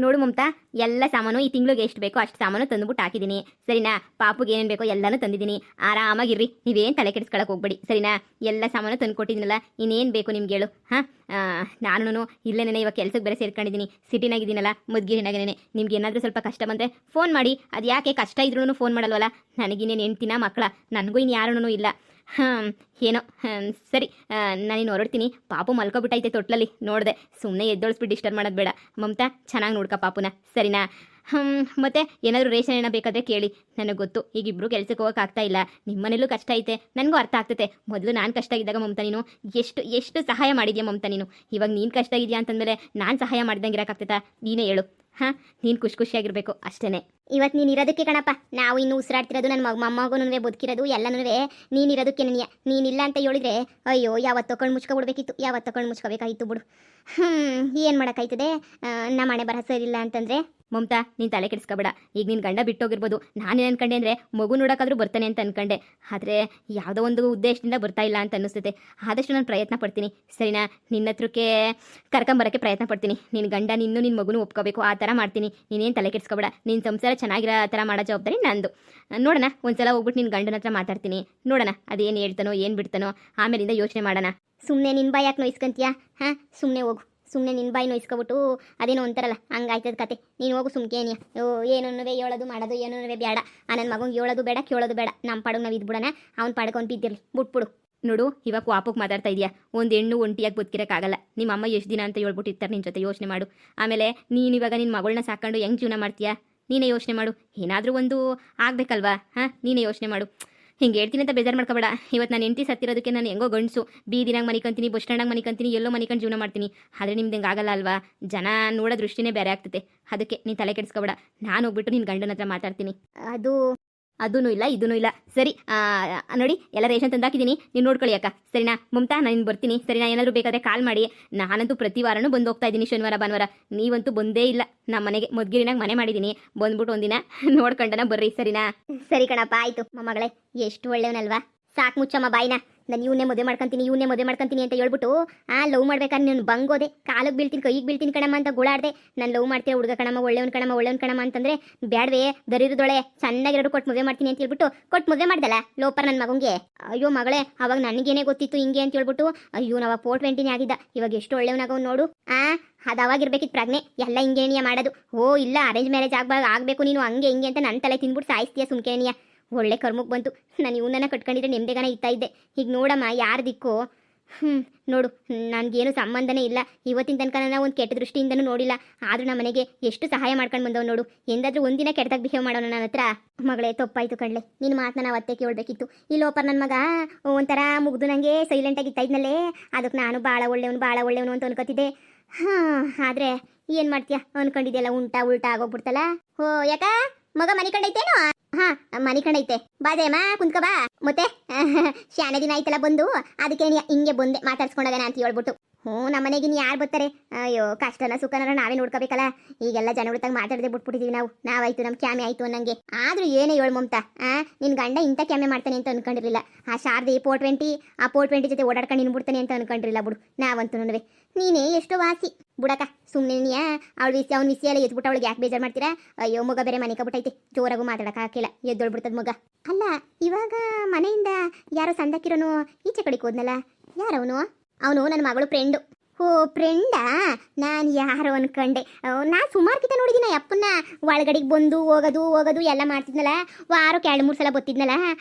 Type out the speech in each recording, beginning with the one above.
ನೋಡು ಮಮತಾ, ಎಲ್ಲ ಸಾಮಾನು ಈ ತಿಂಗಳಿಗೆ ಎಷ್ಟು ಬೇಕೋ ಅಷ್ಟು ಸಾಮಾನು ತಂದುಬಿಟ್ಟು ಹಾಕಿದ್ದೀನಿ, ಸರಿನಾ? ಪಾಪುಗೆ ಏನೇನು ಬೇಕೋ ಎಲ್ಲನೂ ತಂದಿದ್ದೀನಿ. ಆರಾಮಾಗಿರ್ರಿ, ನೀವೇನು ತಲೆ ಕೆಡಿಸ್ಕೊಳಕ್ಕೆ ಹೋಗ್ಬೇಡಿ, ಸರಿನಾ? ಎಲ್ಲ ಸಾಮಾನು ತಂದು ಕೊಟ್ಟಿದ್ದೀನಲ್ಲ, ಇನ್ನೇನು ಬೇಕು ನಿಮ್ಗೆ ಹೇಳು. ಹಾಂ, ನಾನು ಇಲ್ಲೇನೇ ಇವಾಗ ಕೆಲ್ಸಕ್ಕೆ ಬೇರೆ ಸೇರ್ಕೊಂಡಿದ್ದೀನಿ, ಸಿಟಿನಾಗಿದ್ದೀನಲ್ಲ, ಮದ್ಗಿರಿನಾಗೇನೆ. ನಿಮ್ಗೆ ಏನಾದರೂ ಸ್ವಲ್ಪ ಕಷ್ಟ ಬಂದರೆ ಫೋನ್ ಮಾಡಿ. ಅದು ಯಾಕೆ ಕಷ್ಟ ಇದ್ರೂ ಫೋನ್ ಮಾಡಲ್ವಲ್ಲ? ನನಗಿನ್ನೇನು ಹೆಂಡ್ತಿನ ಮಕ್ಕಳ, ನನಗೂ ಇನ್ನು ಯಾರೂ ಇಲ್ಲ. ಏನೋ ಸರಿ, ನಾನಿನ್ನು ಹೊರಡ್ತೀನಿ. ಪಾಪು ಮಲ್ಕೊಬಿಟ್ಟೈತೆ ತೊಟ್ಲಲ್ಲಿ, ನೋಡಿದೆ. ಸುಮ್ಮನೆ ಎದ್ದೊಳಿಸ್ಬಿಟ್ಟು ಡಿಸ್ಟರ್ಬ್ ಮಾಡೋದು ಬೇಡ. ಮಮತಾ, ಚೆನ್ನಾಗಿ ನೋಡ್ಕ ಪಾಪುನ, ಸರಿನಾ? ಮತ್ತೆ ಏನಾದರೂ ರೇಷನ್ ಏನೋ ಬೇಕಾದರೆ ಕೇಳಿ, ನನಗೆ ಗೊತ್ತು ಈಗ ಇಬ್ಬರು ಕೆಲ್ಸಕ್ಕೆ ಹೋಗೋಕೆ ಆಗ್ತಾ ಇಲ್ಲ. ನಿಮ್ಮ ಮನೇಲೂ ಕಷ್ಟ ಐತೆ, ನನಗೂ ಅರ್ಥ ಆಗ್ತೈತೆ. ಮೊದಲು ನಾನು ಕಷ್ಟ ಆಗಿದ್ದಾಗ ಮಮತಾ ನೀನು ಎಷ್ಟು ಸಹಾಯ ಮಾಡಿದ್ಯಾ ಮಮತಾ ನೀನು. ಇವಾಗ ನೀನು ಕಷ್ಟ ಆಗಿದ್ಯಾ ಅಂತಂದಮೇಲೆ ನಾನು ಸಹಾಯ ಮಾಡಿದಂಗೆ ಇರೋಕ್ಕಾಗ್ತೈತಾ? ನೀನೇ ಹೇಳು. ಹಾಂ, ನೀನು ಖುಷಿಯಾಗಿರಬೇಕು ಅಷ್ಟೇ. ಇವತ್ತು ನೀನು ಇರೋದಕ್ಕೆ ಕಣಪ್ಪ ನಾವು ಇನ್ನೂ ಉಸಿರಾಡ್ತಿರೋದು, ನನ್ನ ಮೊಮ್ಮಗನೂ ಬದುಕಿರೋದು ಎಲ್ಲನೂ ನೀನಿರೋದಕ್ಕೆ ನನಗೆ. ನೀನಿಲ್ಲ ಅಂತ ಹೇಳಿದ್ರೆ ಅಯ್ಯೋ ಯಾವತ್ತೋ ಕಣ್ಣು ಮುಚ್ಕೊಬಿಡ್ಬೇಕಿತ್ತು, ಯಾವತ್ತೋ ಕಣ್ಣು ಮುಚ್ಕೋಬೇಕಾಗಿತ್ತು ಬಿಡು. ಏನು ಮಾಡೋಕ್ಕಾಯ್ತದೆ, ನಮ್ಮ ಮನೆ ಬರ ಸರಿಯಿಲ್ಲ ಅಂತಂದರೆ. ಮಮತಾ, ನೀನು ತಲೆ ಕೆಡಿಸ್ಕೊಬೇಡ. ಈಗ ನಿನ್ನ ಗಂಡ ಬಿಟ್ಟೋಗಿರ್ಬೋದು, ನಾನೇನು ಅನ್ಕೊಂಡೆ ಅಂದರೆ ಮಗು ನೋಡೋಕ್ಕಾದ್ರೂ ಬರ್ತಾನೆ ಅಂತ ಅನ್ಕೊಂಡೆ. ಆದರೆ ಯಾವುದೋ ಒಂದು ಉದ್ದೇಶದಿಂದ ಬರ್ತಾ ಇಲ್ಲ ಅಂತ ಅನ್ನಿಸ್ತೈತೆ. ಆದಷ್ಟು ನಾನು ಪ್ರಯತ್ನ ಪಡ್ತೀನಿ, ಸರಿನಾ? ನಿನ್ನ ಹತ್ರಕ್ಕೆ ಕರ್ಕೊಂಬರೋಕ್ಕೆ ಪ್ರಯತ್ನ ಪಡ್ತೀನಿ. ನಿನ್ನ ಗಂಡ ನಿನ್ನ ಮಗುನೂ ಒಪ್ಕೋಬೇಕು, ಆ ಥರ ಮಾಡ್ತೀನಿ. ನೀನೇನು ತಲೆ ಕೆಡಿಸ್ಕೊಬೇಡ. ನಿನ್ನ ಸಂಸಾರ ಚೆನ್ನಾಗಿರೋ ಥರ ಮಾಡೋ ಜವಾಬ್ದಾರಿ ನಂದು. ನೋಡೋಣ, ಒಂದ್ಸಲ ಹೋಗ್ಬಿಟ್ಟು ನಿನ್ನ ಗಂಡನ ಹತ್ರ ಮಾತಾಡ್ತೀನಿ. ನೋಡೋಣ ಅದೇನು ಹೇಳ್ತಾನೋ ಏನು ಬಿಡ್ತಾನೋ, ಆಮೇಲಿಂದ ಯೋಚನೆ ಮಾಡೋಣ. ಸುಮ್ಮನೆ ನಿನ್ನ ಬಾಯಿ ಯಾಕೆ ನೋಯಿಸ್ಕೊಂತೀಯಾ? ಹಾಂ, ಸುಮ್ಮನೆ ಹೋಗು. ಸುಮ್ಮನೆ ನಿನ್ನ ಬಾಯಿ ನೋಯಿಸ್ಕೊಬಿಟ್ಟು ಅದೇನೋ ಒಂಥರಲ್ಲ ಹಂಗಾಯ್ತದ ಕತೆ. ನೀನು ಹೋಗು ಸುಮ್ಕೇನಿಯ. ಏನೂ ಹೇಳೋದು ಮಾಡೋದು ಏನೂ ಬೇಡ. ನನ್ನ ಮಗಂಗೆ ಹೇಳೋದು ಬೇಡ, ಕೇಳೋದು ಬೇಡ. ನಮ್ಮ ಪಾಡಿಗೆ ನಾವು ಇದ್ಬಿಡೋಣ, ಅವ್ನ ಪಾಡಿಗೆ ಅವ್ನು ಬಿದ್ದಿರಲಿ, ಬಿಟ್ಬಿಡು. ನೋಡು, ಇವಾಗ ವಾಪಕ್ಕೆ ಮಾತಾಡ್ತಾ ಇದೆಯಾ? ಒಂದು ಹೆಣ್ಣು ಒಂಟಿಯಾಗಿ ಬದುಕಿರೋಕ್ಕಾಗಲ್ಲ. ನಿಮ್ಮ ಅಮ್ಮ ಎಷ್ಟು ದಿನ ಅಂತ ಹೇಳ್ಬಿಟ್ಟಿರ್ತಾರೆ ನಿನ್ನ ಜೊತೆ, ಯೋಚನೆ ಮಾಡು. ಆಮೇಲೆ ನೀನು ಇವಾಗ ನಿನ್ನ ಮಗಳನ್ನ ಸಾಕೊಂಡು ಹೆಂಗೆ ಜೀವನ ಮಾಡ್ತೀಯಾ? ನೀನೇ ಯೋಚನೆ ಮಾಡು. ಏನಾದರೂ ಒಂದು ಆಗಬೇಕಲ್ವಾ? ಹಾಂ, ನೀನೇ ಯೋಚನೆ ಮಾಡು. ಹಿಂಗೆ ಹೇಳ್ತೀನಿ ಅಂತ ಬೇಜಾರು ಮಾಡ್ಕೋಬೇಡ. ಇವತ್ತು ನಾನು ಹೆಂಡತಿ ಸತ್ತಿರೋದಕ್ಕೆ ನಾನು ಹೆಂಗೋ ಗಂಡಸು ಬೀದಿನಾಗ ಮನಿಕಂತೀನಿ, ಬಸ್ ಸ್ಟ್ಯಾಂಡಾಗ ಮನಿಕಂತೀನಿ, ಎಲ್ಲೋ ಮನಿಕೊಂಡು ಜೀವನ ಮಾಡ್ತೀನಿ. ಆದರೆ ನಿಮ್ದು ಹಿಂಗೆ ಆಗಲ್ಲ ಅಲ್ವಾ? ಜನ ನೋಡೋ ದೃಷ್ಟಿನೇ ಬೇರೆ ಆಗ್ತೈತೆ. ಅದಕ್ಕೆ ನೀನು ತಲೆ ಕೆಡಿಸ್ಕೋಬೇಡ. ನಾನು ಹೋಗ್ಬಿಟ್ಟು ನಿನ್ನ ಗಂಡನ ಹತ್ರ ಮಾತಾಡ್ತೀನಿ. ಅದೂ ಇಲ್ಲ ಇದೂ ಇಲ್ಲ. ಸರಿ, ನೋಡಿ ಎಲ್ಲ ರೇಷನ್ ತಂದಾಕಿದ್ದೀನಿ, ನೀನು ನೋಡ್ಕೊಳ್ಳಿ ಅಕ್ಕ, ಸರಿನಾ? ಮಮತಾ, ನಾನು ಬರ್ತೀನಿ, ಸರಿನಾ? ಏನಾದರೂ ಬೇಕಾದರೆ ಕಾಲ್ ಮಾಡಿ. ನಾನಂತೂ ಪ್ರತಿ ವಾರನೂ ಬಂದು ಹೋಗ್ತಾ ಇದ್ದೀನಿ, ಶನಿವಾರ ಭಾನುವಾರ. ನೀವಂತೂ ಬಂದೇ ಇಲ್ಲ ನಮ್ಮ ಮನೆಗೆ. ಮದ್ಗಿರಿನಾಗ ಮನೆ ಮಾಡಿದ್ದೀನಿ, ಬಂದ್ಬಿಟ್ಟು ಒಂದಿನ ನೋಡ್ಕೊಂಡನ ಬರ್ರಿ, ಸರಿನಾ? ಸರಿ ಕಣಪ್ಪ, ಆಯಿತು. ಮೊಮ್ಮಗಳೇ ಎಷ್ಟು ಒಳ್ಳೆಯವನಲ್ವಾ? ಸಾಕು ಮುಚ್ಚಮ್ಮ ಬಾಯಿನ. ನಾನು ಇವನ್ನೇ ಮದುವೆ ಮಾಡ್ಕೊಂತೀನಿ ಅಂತ ಹೇಳ್ಬಿಟ್ಟು ಲವ್ ಮಾಡ್ಬೇಕಾದ್ರೆ ನೀನು ಬಂಗೋದೆ, ಕಾಲಿಗೆ ಬೀಳ್ತೀನಿ, ಕೈಗೆ ಬೀಳ್ತೀನಿ ಕಣಮ್ಮ ಅಂತ ಗುಳಾಡ್ದೆ. ನಾನು ಲವ್ ಮಾಡ್ತೀಯ ಹುಡುಗ ಕಣಮ್ಮ, ಒಳ್ಳೆಯವನ್ ಕಣಮ್ಮ ಅಂತಂದ್ರೆ ಬೇಡವೇ, ದರಿದ್ರದೊಳೆ ಚೆನ್ನಾಗಿರೋರು ಕೊಟ್ಟು ಮದುವೆ ಮಾಡ್ತೀನಿ ಅಂತ ಹೇಳ್ಬಿಟ್ಟು ಕೊಟ್ಟು ಮದುವೆ ಮಾಡ್ದಲ್ಲ ಲೋಪರ್ ನನ್ನ ಮಗಂಗೆ. ಅಯ್ಯೋ ಮಗಳೇ, ಅವಾಗ ನನಗೇನೆ ಗೊತ್ತಿತ್ತು ಹಿಂಗೆ ಅಂತ ಹೇಳ್ಬಿಟ್ಟು. ಅಯ್ಯೋ ನಾವಾಗ 420 ಆಗಿದ್ದ, ಇವಾಗ ಎಷ್ಟು ಒಳ್ಳೆಯವನಾಗ ನೋಡು. ಅದು ಅವಾಗಿರ್ಬೇಕಿತ್ತು ಪ್ರಜ್ಞೆ, ಎಲ್ಲ ಹಿಂಗೇನಿಯ ಮಾಡೋದು. ಇಲ್ಲ ಅರೇಂಜ್ ಮ್ಯಾರೇಜ್ ಆಗಬೇಕು ನೀನು ಹಂಗೆ ಹಿಂಗೆ ಅಂತ ನನ್ನ ತಲೆ ತಿಂದ್ಬಿಟ್ಟು ಸಾಯಿಸ್ತೀಯ ಸುಮ್ಕೇನಿಯ. ಒಳ್ಳೆ ಕರ್ಮಕ್ಕೆ ಬಂತು. ನಾನು ಇವನನ್ನ ಕಟ್ಕೊಂಡಿದ್ರೆ ನೆಮ್ಮದಿಗಾನ ಇತ್ತಾ ಇದ್ದೆ. ಈಗ ನೋಡಮ್ಮ ಯಾರು ದಿಕ್ಕು? ನೋಡು, ನನಗೇನು ಸಂಬಂಧನೇ ಇಲ್ಲ. ಇವತ್ತಿನ ತನಕ ನಾನು ಒಂದು ಕೆಟ್ಟ ದೃಷ್ಟಿಯಿಂದನೂ ನೋಡಿಲ್ಲ. ಆದರೂ ನಮ್ಮ ಮನೆಗೆ ಎಷ್ಟು ಸಹಾಯ ಮಾಡ್ಕೊಂಡು ಬಂದವ್ ನೋಡು. ಎಂದಾದ್ರೂ ಒಂದಿನ ಕೆಟ್ಟದಾಗ ಬಿಹೇವ್ ಮಾಡೋಣ ನನ್ನ ಹತ್ರ? ಮಗಳೇ, ತಪ್ಪಾಯ್ತು ಕಣ್ಲೆ, ನಿನ್ನ ಮಾತನ್ನ ನಾವು ಅತ್ತೆ ಕೇಳಬೇಕಿತ್ತು. ಈ ಲೋಪರ್ ನನ್ನ ಮಗ ಒಂಥರ ಮುಗ್ದು ನನಗೆ ಸೈಲೆಂಟಾಗಿ ಇತ್ತಾ ಇದ್ನಲ್ಲೇ, ಅದಕ್ಕೆ ನಾನು ಭಾಳ ಒಳ್ಳೆಯವನು ಅಂತ ಅನ್ಕೋತಿದ್ದೆ. ಆದರೆ ಏನು ಮಾಡ್ತೀಯ, ಅನ್ಕೊಂಡಿದ್ದೆಲ್ಲ ಉಲ್ಟಾ ಆಗೋಗ್ಬಿಡ್ತಲ್ಲ. ಯಾಕ ಮಗ ಮನೆ ಕಂಡೈತೇನೋ? ಮನೆ ಕಂಡೈತೆ. ಬಾದೇಮ್ಮ ಕುಂತ್ಕ ಬಾ. ಮತ್ತೆ ಶಾನೆ ದಿನ ಆಯ್ತಲ್ಲ ಬಂದು, ಅದಕ್ಕೆ ಹಿಂಗೆ ಬಂದೆ ಮಾತಾಡ್ಸ್ಕೊಂಡಾಗನ ಅಂತ ಹೇಳ್ಬಿಟ್ಟು. ನಮ್ಮ ಮನೆಗೆ ಯಾರು ಬರ್ತಾರೆ? ಅಯ್ಯೋ, ಕಷ್ಟನ ಸುಖನ ನಾವೇ ನೋಡ್ಕೋಬೇಕಲ್ಲ. ಈಗೆಲ್ಲ ಜನಗಳತ್ತಾಗ ಮಾತಾಡದೆ ಬಿಟ್ಬಿಟ್ಟಿದೀವಿ ನಾವಾಯ್ತು, ನಮ್ಮ ಕ್ಯಾಮೆ ಆಯ್ತು ಅನ್ನಂಗೆ. ಆದ್ರೂ ಏನೇ ಹೇಳು ಮಮತಾ, ನಿನ್ ಗಂಡ ಇಂಥ ಕ್ಯಾಮೆ ಮಾಡ್ತಾನೆ ಅಂತ ಅನ್ಕೊಂಡಿರಲಿಲ್ಲ. ಆ ಶಾರದಿ 420 ಜೊತೆ ಓಡಾಡ್ಕೊಂಡು ನಿನ್ಬಿಡ್ತಾನೆ ಅಂತ ಅನ್ಕೊಂಡಿರಲಿಲ್ಲ ಬಿಡು. ನಾವಂತೂ ನೀನೇ ಎಷ್ಟು ವಾಸಿ ಬುಡಕ. ಸುಮ್ಮನೆ ಅವ್ಳ ಅವ್ನ ವಿಷಯ ಎಲ್ಲ ಎದ್ಬಿಟ್ಟು ಅವಳಿಗೆ ಯಾಕೆ ಬೇಜಾರು ಮಾಡ್ತೀರಾ? ಅಯ್ಯೋ, ಮಗ ಬೇರೆ ಮನೆ ಕಬಿಟ್ಟೈತೆ, ಜೋರಾಗೂ ಮಾತಾಡಕ್ಕೆ ಹಾಕಿಲ್ಲ, ಎದ್ದೊಳ್ಬಿಡ್ತದ ಮಗ. ಅಲ್ಲ, ಇವಾಗ ಮನೆಯಿಂದ ಯಾರೋ ಸಂದಕ್ಕಿರೋನು ಈಚೆ ಕಡೆಗೆ ಹೋದ್ನಲ್ಲ, ಯಾರವನು? ಅವನು ನನ್ನ ಮಗಳು ಫ್ರೆಂಡು. ಫ್ರೆಂಡಾ? ನಾನು ಯಾರು ಅನ್ಕೊಂಡೆ. ನಾನು ಸುಮಾರು ಕಿತ ನೋಡಿದ್ದೀನಿ ಅಪ್ಪನ್ನ ಒಳಗಡೆಗೆ ಬಂದು ಹೋಗೋದು ಎಲ್ಲ ಮಾಡ್ತಿದ್ನಲ್ಲ. ವಾರಕ್ಕೆ 2-3 ಸಲ ಬತ್ತಿದ್ನಲ್ಲ.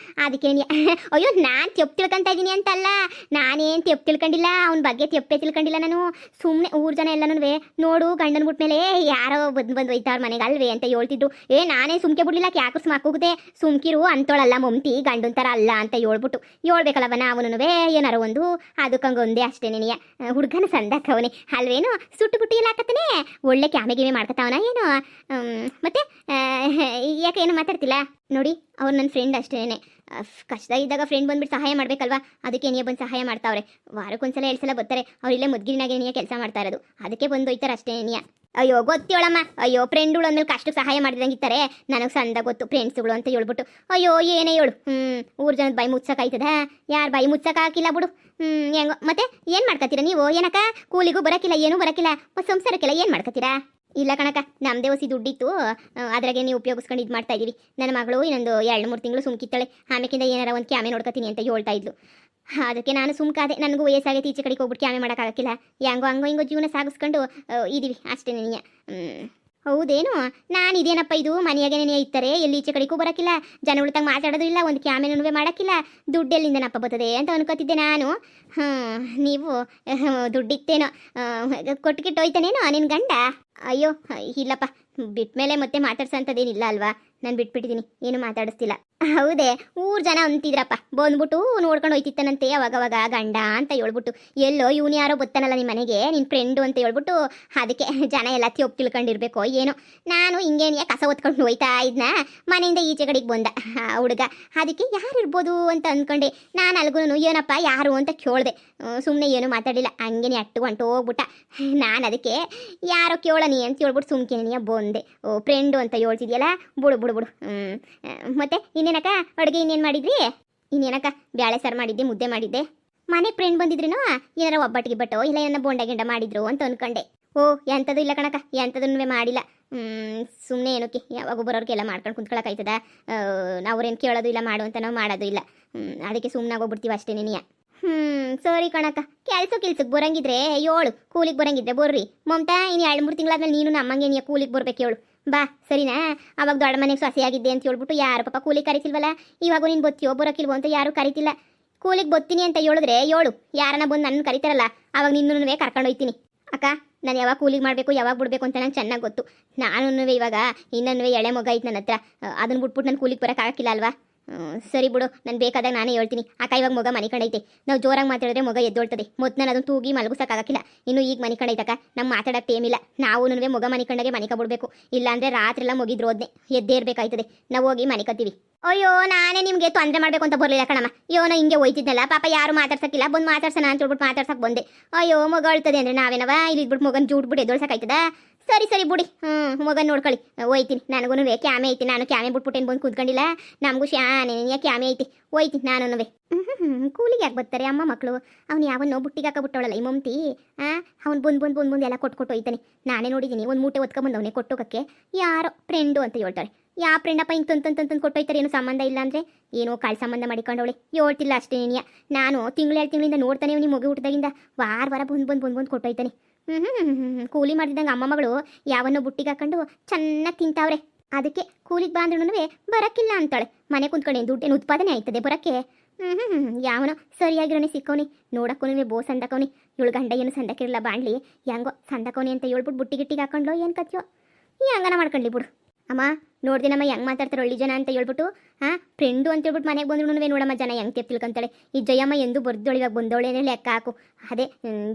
ಅದಕ್ಕೆ ಅಯ್ಯೋ, ನಾನು ತೆಪ್ಪು ತಿಳ್ಕೊಂತ ಇದ್ದೀನಿ ಅಂತಲ್ಲ, ನಾನೇನು ತೆಪ್ಪು ತಿಳ್ಕೊಂಡಿಲ್ಲ, ಅವನ ಬಗ್ಗೆ ತೆಪ್ಪೇ ತಿಳ್ಕೊಂಡಿಲ್ಲ ನಾನು. ಸುಮ್ಮನೆ ಊರು ಜನ ಎಲ್ಲನೂ ನೋಡು ಗಂಡನ ಬಿಟ್ಮೇಲೆ ಯಾರೋ ಬಂದು ಒಯ್ತಾವ್ರ ಮನೆಗೆ ಅಲ್ವೇ ಅಂತ ಹೇಳ್ತಿದ್ರು. ನಾನೇ ಸುಮ್ಕೆ ಬಿಡ್ಲಿಲ್ಲ, ಯಾಕೆ ಸುಮ್ಮಾಕೋಗುತ್ತೆ, ಸುಮ್ಕಿರು ಅಂತೋಳಲ್ಲ ಮಮ್ತಿ, ಗಂಡನ ಥರ ಅಲ್ಲ ಅಂತ ಹೇಳ್ಬಿಟ್ಟು ಹೇಳ್ಬೇಕಲ್ಲವ ನಾವನು. ಏನಾರು ಒಂದು ಅದಕ್ಕಂಗೊಂದೇ ಅಷ್ಟೇ ನೆನೆಯ ಹುಡುಗನ ಸಂದಕ್ಕವನೇ ಅಲ್ವೇನು, ಸುಟ್ಟು ಪುಟ್ಟಿ ಎಲ್ಲ ಹಾಕತ್ತಾನೆ. ಒಳ್ಳೆ ಕ್ಯಾಮೆ ಮಾಡ್ಕೊತಾವನ ಏನೋ. ಮತ್ತೆ ಯಾಕೆ ಏನು ಮಾತಾಡ್ತಿಲ್ಲ ನೋಡಿ? ಅವ್ರು ನನ್ನ ಫ್ರೆಂಡ್ ಅಷ್ಟೇನೆ. ಕಷ್ಟ ಇದ್ದಾಗ ಫ್ರೆಂಡ್ ಬಂದ್ಬಿಟ್ಟು ಸಹಾಯ ಮಾಡ್ಬೇಕಲ್ವಾ? ಅದಕ್ಕೆ ಏನಿಯ ಬಂದು ಸಹಾಯ ಮಾಡ್ತಾವ್ರೆ. ವಾರಕ್ಕೊಂದ್ಸಲ 2 ಸಲ ಬರ್ತಾರೆ. ಅವ್ರಿಲ್ಲೇ ಮುದ್ಗಿರಿನಾಗ ಏನಿಯ ಕೆಲಸ ಮಾಡ್ತಾ ಇರೋದು, ಅದಕ್ಕೆ ಬಂದು ಹೋಯ್ತಾರೆ ಅಷ್ಟೇ ಏನಿಯ. ಅಯ್ಯೋ ಗೊತ್ತೇಳಮ್ಮ, ಅಯ್ಯೋ ಫ್ರೆಂಡ್ಗಳು ಅಂದ್ಮೇಲೆ ಕಷ್ಟಕ್ಕೆ ಸಹಾಯ ಮಾಡಿದಂಗಿರ್ತಾರೆ. ನನಗೆ ಸಂದ ಗೊತ್ತು ಫ್ರೆಂಡ್ಸ್ಗಳು ಅಂತ ಹೇಳ್ಬಿಟ್ಟು. ಅಯ್ಯೋ ಏನೇ ಹೇಳು, ಊರು ಜನದ ಬಾಯಿ ಮುಚ್ಚಕ್ಕಾಯ್ತದ? ಯಾರು ಬಾಯಿ ಮುಚ್ಚಕ್ಕೆ ಹಾಕಿಲ್ಲ ಬಿಡು. ಹೆಂಗೋ. ಮತ್ತೆ ಏನು ಮಾಡ್ಕೊತೀರಾ ನೀವು? ಏನಕ್ಕ ಕೂಲಿಗೂ ಬರೋಕ್ಕಿಲ್ಲ, ಏನೂ ಬರೋಕ್ಕಿಲ್ಲ, ಸಂಸಾರಕ್ಕೆಲ್ಲ ಏನು ಮಾಡ್ಕೊತೀರಾ? ಇಲ್ಲ ಕಣಕ ನಮ್ಮದೇ ಹೊಸಿ ದುಡ್ಡಿತ್ತು ಅದ್ರಾಗೆ ನೀವು ಉಪಯೋಗಿಸ್ಕೊಂಡು ಇದು ಮಾಡ್ತಾ ಇದೀವಿ. ನನ್ನ ಮಗಳು ಇನ್ನೊಂದು 2-3 ತಿಂಗಳು ಸುಮ್ಕಿತ್ತಾಳೆ. ಆಮೇಕಿಂದ ಏನಾರ ಒಂದು ಕ್ಯಾಮೆ ನೋಡ್ಕೊತೀನಿ ಅಂತ ಹೇಳ್ತಾ ಇದ್ಲು. ಅದಕ್ಕೆ ನಾನು ಸುಮ್ಕಾದೆ. ನನಗೂ ವಯಸ್ಸಾಗೈತಿ, ಈಚೆ ಕಡೆಗೆ ಹೋಗ್ಬಿಟ್ಟು ಕ್ಯಾಮೆ ಮಾಡೋಕ್ಕಾಗಕ್ಕಿಲ್ಲ. ಹೆಂಗೋ ಹಂಗೋ ಹಿಂಗೋ ಜೀವನ ಸಾಗಿಸ್ಕೊಂಡು ಇದೀವಿ ಅಷ್ಟೇ. ನೀನು ಹೌದೇನು? ನಾನು ಇದೇನಪ್ಪ ಇದು ಮನೆಯಾಗೇನೇ ಇರ್ತಾರೆ, ಎಲ್ಲಿ ಈಚೆ ಕಡೆಗೂ ಬರೋಕ್ಕಿಲ್ಲ, ಜನ ಉಳಿತಾಗ ಮಾತಾಡೋದು ಇಲ್ಲ, ಒಂದು ಕ್ಯಾಮೆನೂ ಮಾಡೋಕ್ಕಿಲ್ಲ, ದುಡ್ಡೆಲ್ಲಿಂದನಪ್ಪ ಬರ್ತದೆ ಅಂತ ಅನ್ಕೋತಿದ್ದೆ ನಾನು. ನೀವು ದುಡ್ಡಿತ್ತೇನೋ ಕೊಟ್ಕಿಟ್ಟು ಹೋಯ್ತಾನೇನೋ ನಿನ್ನ ಗಂಡ? ಅಯ್ಯೋ ಇಲ್ಲಪ್ಪ, ಬಿಟ್ಮೇಲೆ ಮತ್ತೆ ಮಾತಾಡ್ಸೋಂಥದ್ದೇನಿಲ್ಲ ಅಲ್ವಾ, ನಾನು ಬಿಟ್ಬಿಟ್ಟಿದ್ದೀನಿ, ಏನು ಮಾತಾಡಿಸ್ತಿಲ್ಲ. ಹೌದೇ? ಊರ್ ಜನ ಅಂತಿದ್ರಪ್ಪ, ಬಂದ್ಬಿಟ್ಟು ನೋಡ್ಕೊಂಡು ಹೋಯ್ತಿತ್ತನಂತೆ ಅವಾಗವಾಗ ಗಂಡ ಅಂತ ಹೇಳ್ಬಿಟ್ಟು. ಎಲ್ಲೋ ಇವನು ಯಾರೋ ಗೊತ್ತಾನಲ್ಲ ನಿಮ್ಮ ಮನೆಗೆ, ನಿನ್ನ ಫ್ರೆಂಡು ಅಂತ ಹೇಳ್ಬಿಟ್ಟು, ಅದಕ್ಕೆ ಜನ ಎಲ್ಲ ಒಪ್ಪು ತಿಳ್ಕೊಂಡಿರ್ಬೇಕೋ ಏನೋ. ನಾನು ಹಿಂಗೇನಿಯ ಕಸ ಹೊತ್ಕೊಂಡು ಹೋಯ್ತಾ ಇದ್ನ, ಮನೆಯಿಂದ ಈಚೆ ಕಡೆಗೆ ಬಂದ ಹುಡುಗ. ಅದಕ್ಕೆ ಯಾರು ಇರ್ಬೋದು ಅಂತ ಅಂದ್ಕೊಂಡೆ. ನಾನು ಅಲ್ಗೂ ಏನಪ್ಪ ಯಾರು ಅಂತ ಕೇಳಿದೆ. ಸುಮ್ಮನೆ ಏನು ಮಾತಾಡಲಿಲ್ಲ, ಹಂಗೇನೆ ಅಟ್ಟು ಹೊಂಟು ಹೋಗ್ಬಿಟ್ಟ. ನಾನು ಅದಕ್ಕೆ ಯಾರೋ ಕೇಳನಿ ಅಂತ ಹೇಳ್ಬಿಟ್ಟು ಸುಮ್ಕೇನಿಯ ಬಂದೆ. ಓ ಫ್ರೆಂಡು ಅಂತ ಹೇಳ್ತಿದ್ಯಲ್ಲ, ಬಿಡು ಬಿಡು ಬಿಡು. ಮತ್ತೆ ಇನ್ನೇನಕ್ಕ ಅಡುಗೆ ಇನ್ನೇನು ಮಾಡಿದ್ರಿ? ಇನ್ನೇನಕ್ಕ ಬ್ಯಾಳೆ ಸಾರು ಮಾಡಿದ್ದೆ, ಮುದ್ದೆ ಮಾಡಿದ್ದೆ. ಮನೆ ಫ್ರೆಂಡ್ ಬಂದಿದ್ರೇನೋ ಏನಾರ ಒಬ್ಬಟ್ಟಿಗೆ ಬಟ್ಟೋ ಇಲ್ಲ ಏನಾರ ಬೋಂಡ ಗಿಂಡ ಮಾಡಿದ್ರು ಅಂತ ಅಂದ್ಕೊಂಡೆ. ಓ ಎಂಥದ್ದು ಇಲ್ಲ ಕಣಕ್ಕ, ಎಂಥದನ್ನೂ ಮಾಡಿಲ್ಲ. ಸುಮ್ಮನೆ ಏನಕ್ಕೆ ಯಾವಾಗ ಬರೋರಿಗೆಲ್ಲ ಮಾಡ್ಕೊಂಡು ಕುಂತ್ಕೊಳಕ್ಕಾಯ್ತದ? ಅವ್ರೇನು ಕೇಳೋದು ಇಲ್ಲ, ಮಾಡು ಅಂತ ನಾವು ಮಾಡೋದು ಇಲ್ಲ. ಅದಕ್ಕೆ ಸುಮ್ಮನೆ ಆಗೋಗ್ಬಿಡ್ತೀವಿ ಅಷ್ಟೇ ನೀನು. ಸರಿ ಕಣಕ್ಕ, ಕೆಲ್ಸಕ್ಕೆ ಬರಂಗಿದ್ರೆ ಹೇಳು, ಕೂಲಿಗೆ ಬರಂಗಿದ್ರೆ ಬರ್ರಿ. ಮಮತಾ ಇನ್ನು 2-3 ತಿಂಗಳಾದ್ಮೇಲೆ ನೀನು ನಮ್ಮಂಗೆ ನೀ ಕೂಲಿಗೆ ಬರ್ಬೇಕು ಹೇಳು. ಬಾ ಸರಿನಾ? ಅವಾಗ ದೊಡ್ಡ ಮನೆಗೆ ಸೊಸೆಯಾಗಿದ್ದೆ ಅಂತ ಹೇಳ್ಬಿಟ್ಟು ಯಾರು ಪಾಪ ಕೂಲಿಗೆ ಕರಿತಿಲ್ವಲ್ಲ. ಇವಾಗ ನೀನು ಬತ್ತೀಯೋ ಬರೋಕಿಲ್ವೋ ಅಂತ ಯಾರು ಕರಿತಿಲ್ಲ. ಕೂಲಿಗೆ ಬತ್ತೀನಿ ಅಂತ ಹೇಳಿದ್ರೆ ಹೇಳು, ಯಾರನ್ನ ಬಂದು ನನ್ನ ಕರಿತಾರಲ್ಲ ಅವಾಗ ನಿನ್ನೂ ಕರ್ಕೊಂಡು ಹೋಯ್ತೀನಿ. ಅಕ್ಕ ನಾನು ಯಾವಾಗ ಕೂಲಿಗೆ ಮಾಡಬೇಕು ಯಾವಾಗ ಬಿಡಬೇಕು ಅಂತ ನಂಗೆ ಚೆನ್ನಾಗಿ ಗೊತ್ತು. ನಾನು ಇವಾಗ ಇನ್ನೂ ಎಳೆ ಮಗ ಐತೆ ನನ್ನ ಹತ್ರ, ಅದನ್ನ ಬಿಟ್ಬಿಟ್ಟು ನಾನು ಕೂಲಿಗೆ ಬರೋಕ್ಕಾಗಕ್ಕಿಲ್ಲ ಅಲ್ವಾ. ಸರಿ ಬಿಡು, ನಾನು ಬೇಕಾದಾಗ ನಾನೇ ಹೇಳ್ತೀನಿ. ಅಕ್ಕ ಇವಾಗ ಮಗ ಮನೆ ಕಂಡೈತೆ, ನಾವು ಜೋರಾಗಿ ಮಾತಾಡಿದ್ರೆ ಮಗ ಎದ್ದೊಳ್ತದೆ. ಮೊದಲು ನಾನು ಅದನ್ನು ತೂಗಿ ಮಲಗಿಸೋಕ್ಕಾಗಕ್ಕಿಲ್ಲ. ಇನ್ನು ಈಗ ಮನೆ ಕಂಡೈತಕ್ಕ, ನಮ್ಮ ಮಾತಾಡೋಕ್ಕೆ ಟೇಮಿಲ್ಲ. ನಾವು ಮಗ ಮನೆ ಕಂಡಾಗೆ ಮನೆ ಬಿಡಬೇಕು. ಇಲ್ಲಾಂದರೆ ರಾತ್ರಿ ಎಲ್ಲ ಮುಗಿದ್ರು ಹೋದ್ನೆ ಎದ್ದೇ ಇರಬೇಕಾಯ್ತದೆ. ನಾವು ಹೋಗಿ ಮನೆ ಕತ್ತೀವಿ. ಅಯ್ಯೋ ನಾನೇ ನಿಮಗೆ ತೊಂದರೆ ಮಾಡಬೇಕು ಅಂತ ಬರಲಿಲ್ಲ ಕಣಮ್ಮ. ಯೋನೋ ಹಿಂಗೆ ಹೋಯ್ತಿದ್ನಲ್ಲ, ಪಾಪ ಯಾರು ಮಾತಾಡ್ಸಕ್ಕಿಲ್ಲ, ಬಂದು ಮಾತಾಡ್ಸೋಣ ಅಂತ ಹೇಳ್ಬಿಟ್ಟು ಮಾತಾಡ್ಸಕ್ಕೆ ಬಂದೆ. ಅಯ್ಯೋ ಮಗ ಅಳ್ತದೆ ಅಂದರೆ ನಾವೇನವ ಇಲ್ಲಿ ಇದ್ಬಿಟ್ಟು ಮಗನ ಜೂಟ್ಬಿಟ್ಟು ಎದ್ದೊಳ್ಸಕ್ಕಾಯ್ತದ? ಸರಿ ಸರಿ ಬಿಡಿ, ಮಗನ ನೋಡ್ಕೊಳ್ಳಿ, ಹೋಯ್ತೀನಿ. ನನಗೂ ಕ್ಯಾಮೆ ಐತಿ, ನಾನು ಕ್ಯಾಮೆ ಬಿಟ್ಬಿಟ್ಟೇನು ಬಂದು ಕೂತ್ಕೊಂಡಿಲ್ಲ. ನಮಗೂ ಶಾನೆ ಕ್ಯಾಮೆ ಐತಿ, ಹೋಯ್ತೀನಿ ನಾನು. ಕೂಲಿಗೆ ಯಾಕೆ ಬರ್ತಾರೆ ಅಮ್ಮ ಮಕ್ಕಳು? ಅವ್ನು ಯಾವನ್ನೋ ಬುಟ್ಟಿಗೆ ಹಾಕಬಿಟ್ಟವಳಲ್ಲ ಈ ಮಮ್ತಿ. ಅವ್ನು ಬಂದು ಎಲ್ಲ ಕೊಟ್ಟು ಹೋಯ್ತಾನೆ. ನಾನೇ ನೋಡಿದ್ದೀನಿ, ಒಂದು ಮೂಟೆ ಒತ್ಕೊಂಬಂದವನೇ ಕೊಟ್ಟೋಗಕ್ಕೆ. ಯಾರೋ ಫ್ರೆಂಡು ಅಂತ ಹೇಳ್ತಾರೆ. ಯಾವ ಫ್ರೆಂಡಪ್ಪ ಹಿಂಗೆ ತಂದು ಕೊಟ್ಟೋಯ್ತಾರೆ? ಏನು ಸಂಬಂಧ ಇಲ್ಲ ಅಂದರೆ ಏನೋ ಕಾಳು ಸಂಬಂಧ ಮಾಡಿಕೊಂಡವಳೆ, ಹೇಳ್ತಿಲ್ಲ ಅಷ್ಟೇ ನೀನಿಯ. ನಾನು ತಿಂಗಳು 2 ತಿಂಗಳಿಂದ ನೋಡ್ತಾನೆ, ನೀವು ಮಗು ಹುಟ್ಟಿದಾಗಿಂದ ವಾರ ಬಂದು ಕೊಟ್ಟೋಯ್ತಾನೆ. ಕೂಲಿ ಮಾಡ್ತಿದ್ದಂಗೆ ಅಮ್ಮ ಮಗಳು ಯಾವನ್ನೋ ಬುಟ್ಟಿಗೆ ಹಾಕೊಂಡು ಚೆನ್ನಾಗಿ ತಿಂತಾವ್ರೆ. ಅದಕ್ಕೆ ಕೂಲಿಗೆ ಬಂದ್ರೂ ಬರೋಕ್ಕಿಲ್ಲ ಅಂತಾಳೆ. ಮನೆ ಕುಂತ್ಕೊಂಡೇನು ದುಡ್ಡೇನು ಉತ್ಪಾದನೆ ಆಯ್ತದೆ ಬರೋಕ್ಕೆ? ಯಾವನೋ ಸರಿಯಾಗಿರೋನೆ ಸಿಕ್ಕವನಿ, ನೋಡಕ್ಕೂ ಬೋ ಸಂದಕವನಿ. ಇವಳು ಗಂಡ ಏನು ಸಂದಕ್ಕಿರಲ್ಲ ಬಾಣ್ಲಿ, ಹೆಂಗೋ ಸಂದಕವನಿ ಅಂತ ಹೇಳ್ಬಿಟ್ಟು ಬುಟ್ಟಿಗಿಟ್ಟಿಗೆ ಹಾಕೊಂಡ್ಲೋ ಏನು ಕತ್ಯೋ, ಈ ಹಂಗನ ಮಾಡ್ಕೊಂಡ್ಲಿ ಬಿಡು. ಅಮ್ಮ ನೋಡ್ದೇನಮ್ಮ ಹೆಂಗೆ ಮಾತಾಡ್ತಾರೆ ಒಳ್ಳೆ ಜನ ಅಂತ ಹೇಳ್ಬಿಟ್ಟು. ಫ್ರೆಂಡು ಅಂತ ಹೇಳ್ಬಿಟ್ಟು ಮನೆಗೆ ಬಂದ್ರು ನೋಡಮ್ಮ ಜನ ಹೆಂಗೆ ತಿಳ್ಕೊಂತಾಳೆ. ಈ ಜಯಮ್ಮ ಎಂದು ಬರ್ದೋಳು, ಇವಾಗ ಬಂದೋಳೇನೆ ಲೆಕ್ಕ ಹಾಕು. ಅದೇ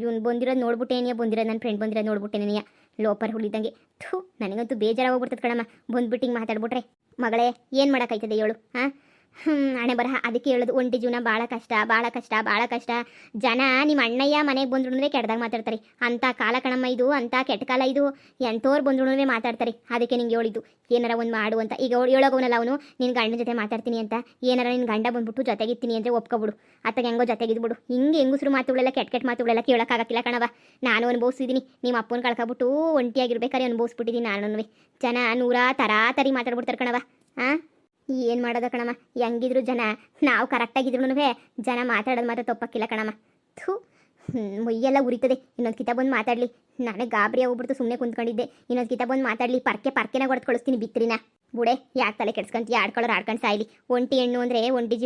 ಇವ್ನು ಬಂದಿರೋದು ನೋಡ್ಬಿಟ್ಟೇನಿಯ, ಬಂದಿರೋದು ನನ್ನ ಫ್ರೆಂಡ್ ಬಂದಿರೋದು ನೋಡ್ಬಿಟ್ಟೇನಿಯ, ಲೋಪರ್ ಹುಳಿದಂಗೆ. ಥೂ ನನಗಂತೂ ಬೇಜಾರಾಗಿ ಹೋಗ್ಬಿಡ್ತದೆ ಕಣಮ್ಮ ಬಂದ್ಬಿಟ್ಟು ಹಿಂಗೆ ಮಾತಾಡ್ಬಿಟ್ರೆ. ಮಗಳೇ ಏನು ಮಾಡೋಕ್ಕಾಯ್ತದೆ ಹೇಳು? ಹಣೆ ಬರಹ. ಅದಕ್ಕೆ ಹೇಳೋದು, ಒಂಟಿ ಜೀವನ ಭಾಳ ಕಷ್ಟ. ಜನ ನಿಮ್ಮ ಅಣ್ಣಯ್ಯ ಮನೆಗೆ ಬಂದ್ರು ಕೆಟ್ಟದಾಗ ಮಾತಾಡ್ತಾರೆ. ಅಂಥ ಕಾಲ ಕಣಮ್ಮ ಇದು, ಅಂಥ ಕೆಟ್ಟ ಕಾಲ ಇದು. ಎಂಥವ್ರು ಬಂದ್ರು ಮಾತಾಡ್ತಾರೆ. ಅದಕ್ಕೆ ನಿಂಗೆ ಹೇಳಿದ್ದು ಏನಾರ ಒಂದು ಮಾಡು ಅಂತ. ಈಗ ಹೇಳೋಗೋನಲ್ಲ ಅವನು, ನಿನ್ನ ಗಂಡನ ಜೊತೆ ಮಾತಾಡ್ತೀನಿ ಅಂತ. ಏನಾರ ನಿನ್ನ ಗಂಡ ಬಂದ್ಬಿಟ್ಟು ಜೊತೆಗಿರ್ತೀನಿ ಅಂದರೆ ಒಪ್ಕೊಬಿಡು. ಅತ್ತಾಗ ಹೆಂಗೋ ಜೊತೆಗಿದ್ಬಿಡು. ಹಿಂಗೆ ಹೆಂಗಸ್ರು ಮಾತುಗಳೆಲ್ಲ ಕೆಟ್ಟ ಮಾತುಗಳೆಲ್ಲ ಕೇಳೋಕ್ಕಾಗಕ್ಕಿಲ್ಲ ಕಣವ. ನಾನು ಅನುಭವಿಸಿದ್ದೀನಿ. ನಿಮ್ಮ ಅಪ್ಪನ ಕಳ್ಕೊಬಿಟ್ಟು ಒಂಟಿಯಾಗಿರ್ಬೇಕಾದ್ರೆ ಅನುಭವಿಸ್ಬಿಟ್ಟಿದ್ದೀನಿ ನಾನು. ಜನ 100 ತರಾತರಿ ಮಾತಾಡ್ಬಿಡ್ತಾರೆ ಕಣವ. ಏನು ಮಾಡೋದ ಕಣಮ್ಮ, ಹೆಂಗಿದ್ರು ಜನ. ನಾವು ಕರೆಕ್ಟಾಗಿದ್ರು ಜನ ಮಾತಾಡೋದು ಮಾತ್ರ ತಪ್ಪಕ್ಕಿಲ್ಲ ಕಣಮ್ಮ. ಥೂ ಮೊಯ್ಯೆಲ್ಲ ಉರಿತದೆ. ಇನ್ನೊಂದು ಕಿತ ಬಂದು ಮಾತಾಡಲಿ. ನಾನೇ ಗಾಬರಿ ಹೋಗ್ಬಿಡ್ತು, ಸುಮ್ಮನೆ ಕುಂತ್ಕೊಂಡಿದ್ದೆ. ಇನ್ನೊಂದು ಕಿತ ಬಂದು ಮಾತಾಡಲಿ, ಪರ್ಕೆನ ಹೊಡೆದು ಕಳಿಸ್ತೀನಿ ಬಿತ್ತರಿನ. ಬುಡೆ ಯಾಕೆ ತಲೆ ಕೆಡ್ಸ್ಕೊಂತೀಯ? ಆಡ್ಕೊಂಡು ಸಾಯ್ಲಿ. ಒಂಟಿ ಹೆಣ್ಣು ಅಂದರೆ ಒಂಟಿ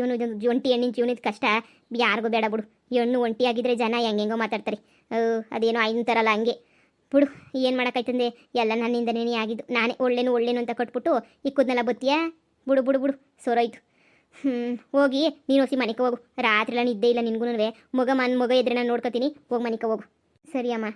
ಹೆಣ್ಣಿನ ಜೀವನದ ಕಷ್ಟ ಯಾರಿಗೂ ಬೇಡ ಬಿಡು. ಹೆಣ್ಣು ಒಂಟಿಯಾಗಿದ್ರೆ ಜನ ಹೆಂಗೆಂಗೋ ಮಾತಾಡ್ತಾರೆ. ಅದೇನೋ ಅಂತಾರಲ್ಲ ಹಂಗೆ ಬಿಡು. ಏನು ಮಾಡೋಕ್ಕಾಯ್ತಂದೆ, ಎಲ್ಲ ನನ್ನಿಂದನೇ ಆಗಿದ್ದು. ನಾನೇ ಒಳ್ಳೇನು ಅಂತ ಕೊಟ್ಬಿಟ್ಟು ಇಕ್ಕುದ್ನೆಲ್ಲ ಬತ್ತೀಯಾ? ಬಿಡು ಸೋರಾಯ್ತು. ಹೋಗಿ ನೀನು ಹೊಸಿ ಮನೆಗೆ ಹೋಗು. ರಾತ್ರಿ ಎಲ್ಲ ನಿದ್ದೆ ಇಲ್ಲ ನಿನ್ಗೂ. ಮಗ ಎದ್ರೆ ನಾನು ನೋಡ್ಕೊತೀನಿ. ಹೋಗಿ ಮನೆಗೆ ಹೋಗು. ಸರಿ ಅಮ್ಮ.